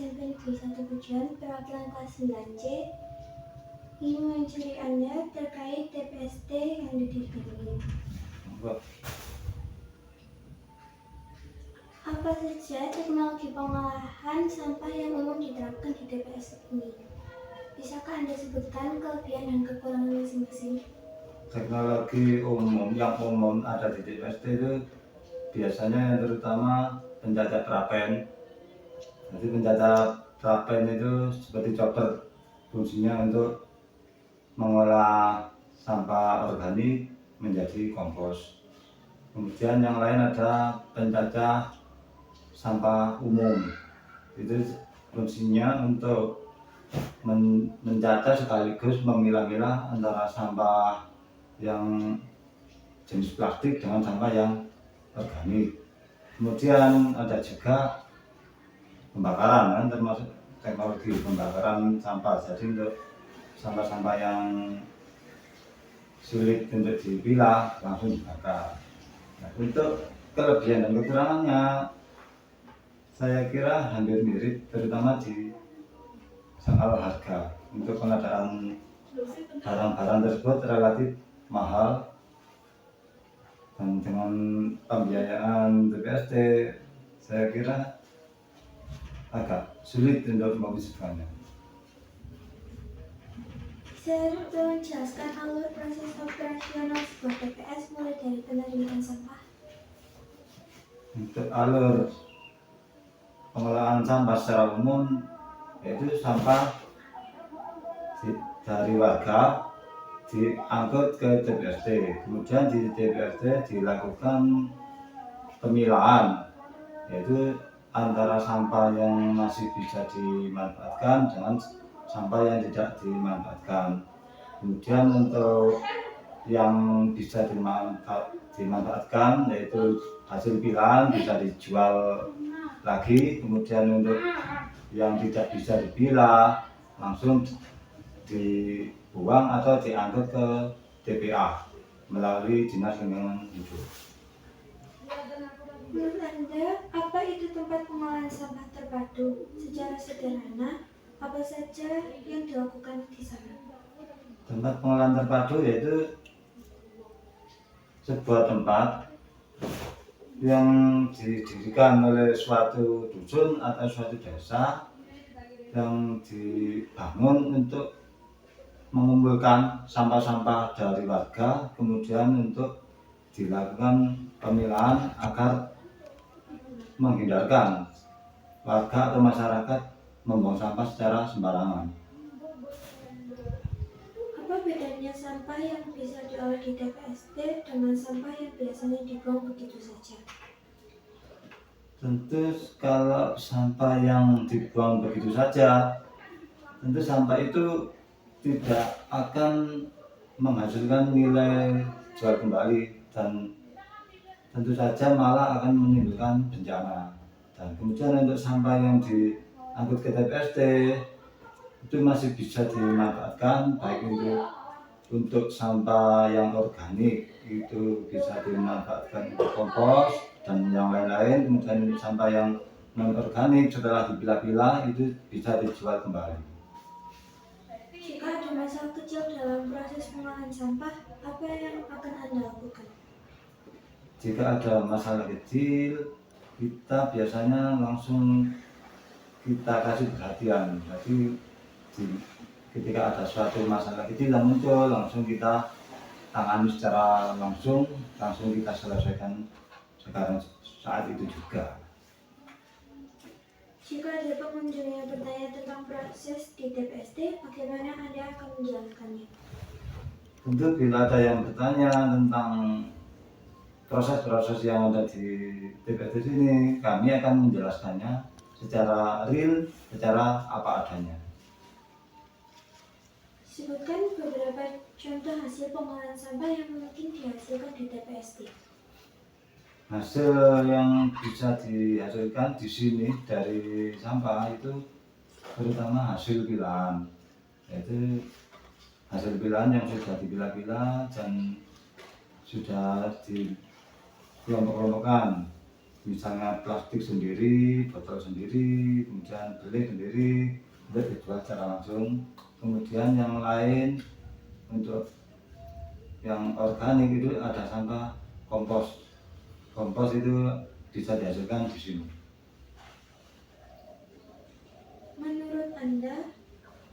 SMP Negeri 1 Pujon, perwakilan kelas 9C, ingin mencari Anda terkait TPST yang didirikan ini. Apa saja teknologi pengolahan sampah yang umum diterapkan di TPST ini? Bisakah Anda sebutkan kelebihan dan kekurangan masing-masing? Teknologi umum yang umum ada di TPST itu biasanya yang terutama pencacah prapen. Jadi pencacah prapen itu seperti chopper, fungsinya untuk mengolah sampah organik menjadi kompos. Kemudian yang lain ada pencacah sampah umum, itu fungsinya untuk mencacah sekaligus memilah-milah antara sampah yang jenis plastik dengan sampah yang organik. Kemudian ada juga pembakaran, kan, termasuk teknologi pembakaran sampah. Jadi untuk sampah-sampah yang sulit untuk dipilah langsung dibakar. Nah, untuk kelebihan dan kekurangannya saya kira hampir mirip, terutama di soal harga. Untuk pengadaan barang-barang tersebut relatif mahal, dan dengan pembiayaan TPST saya kira agak sulit untuk mewujudkannya. Bisa tolong jelaskan alur proses operasional sebuah TPS mulai dari penerimaan sampah? Untuk alur pengolahan sampah secara umum, yaitu sampah dari warga diangkut ke TPST, kemudian di TPST dilakukan pemilahan, yaitu antara sampah yang masih bisa dimanfaatkan dengan sampah yang tidak dimanfaatkan. Kemudian untuk yang bisa dimanfaatkan yaitu hasil pilahan bisa dijual lagi. Kemudian untuk yang tidak bisa dipilah langsung dibuang atau diangkut ke TPA melalui Dinas Lingkungan Hidup. Menurut Anda, apa itu tempat pengolahan sampah terpadu? Secara sederhana, apa saja yang dilakukan di sana? Tempat pengolahan terpadu yaitu sebuah tempat yang didirikan oleh suatu dusun atau suatu desa yang dibangun untuk mengumpulkan sampah-sampah dari warga, kemudian untuk dilakukan pemilahan agar menghindarkan warga atau masyarakat membuang sampah secara sembarangan. Apa bedanya sampah yang bisa diolah di TPST dengan sampah yang biasanya dibuang begitu saja? Tentu kalau sampah yang dibuang begitu saja, tentu sampah itu tidak akan menghasilkan nilai jual kembali, dan tentu saja malah akan menimbulkan bencana. Dan kemudian untuk sampah yang diangkut ke TPST itu masih bisa dimanfaatkan, baik untuk sampah yang organik itu bisa dimanfaatkan untuk kompos dan yang lain-lain. Kemudian untuk sampah yang non organik setelah dipilah-pilah itu bisa dijual kembali. Jika ada masalah kecil dalam proses pengolahan sampah, apa yang akan Anda lakukan? Jika ada masalah kecil, kita biasanya langsung kita kasih perhatian. Jadi ketika ada suatu masalah kecil yang muncul, langsung kita tangani secara langsung kita selesaikan sekarang saat itu juga. Jika ada pengunjung yang bertanya tentang proses di TPST, bagaimana Anda akan menjelaskannya? Tentu bila ada yang bertanya tentang proses-proses yang ada di TPST ini, kami akan menjelaskannya secara real, secara apa adanya. Sebutkan beberapa contoh hasil pengolahan sampah yang mungkin dihasilkan di TPST. Hasil yang bisa dihasilkan di sini dari sampah itu terutama hasil pilahan, yaitu hasil pilahan yang sudah dipilah-pilah dan sudah dikelompok-kelompokkan. misalnya plastik sendiri, botol sendiri, kemudian beling sendiri, itu dijual secara langsung. Kemudian yang lain untuk yang organik itu ada sampah kompos. Kompos itu bisa dihasilkan di sini. Menurut Anda,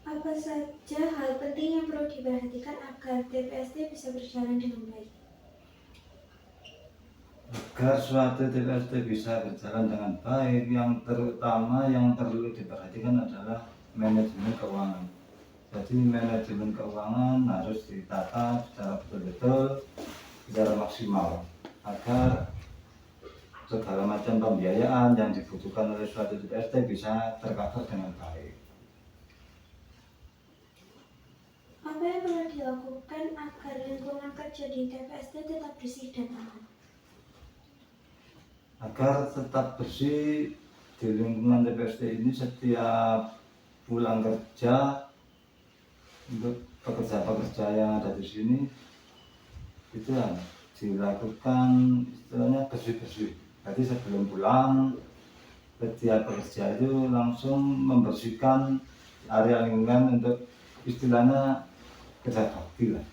apa saja hal penting yang perlu diperhatikan agar TPST bisa berjalan dengan baik? Agar suatu TPST bisa berjalan dengan baik, yang terutama yang perlu diperhatikan adalah manajemen keuangan. Jadi manajemen keuangan harus ditata secara betul-betul, secara maksimal, agar segala macam pembiayaan yang dibutuhkan oleh suatu TPST bisa tercover dengan baik. Apa yang perlu dilakukan agar lingkungan kerja di TPST tetap bersih dan aman? Agar tetap bersih di lingkungan TPST ini, setiap pulang kerja untuk pekerja-pekerja yang ada di sini itu dilakukan istilahnya bersih-bersih. Jadi sebelum pulang, setiap pekerja itu langsung membersihkan area lingkungan untuk istilahnya kerja bakti lah.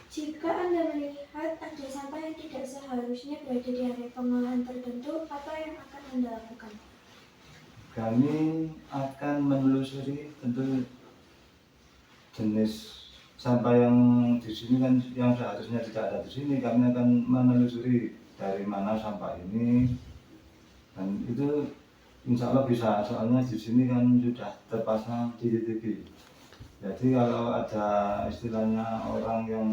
Jika Anda melihat ada sampah yang tidak seharusnya berada di area pengolahan tertentu, apa yang akan Anda lakukan? Kami akan menelusuri tentu jenis sampah yang di sini kan yang seharusnya tidak ada di sini. Kami akan menelusuri dari mana sampah ini, dan itu insya Allah bisa, soalnya di sini kan sudah terpasang CCTV. Jadi kalau ada istilahnya orang yang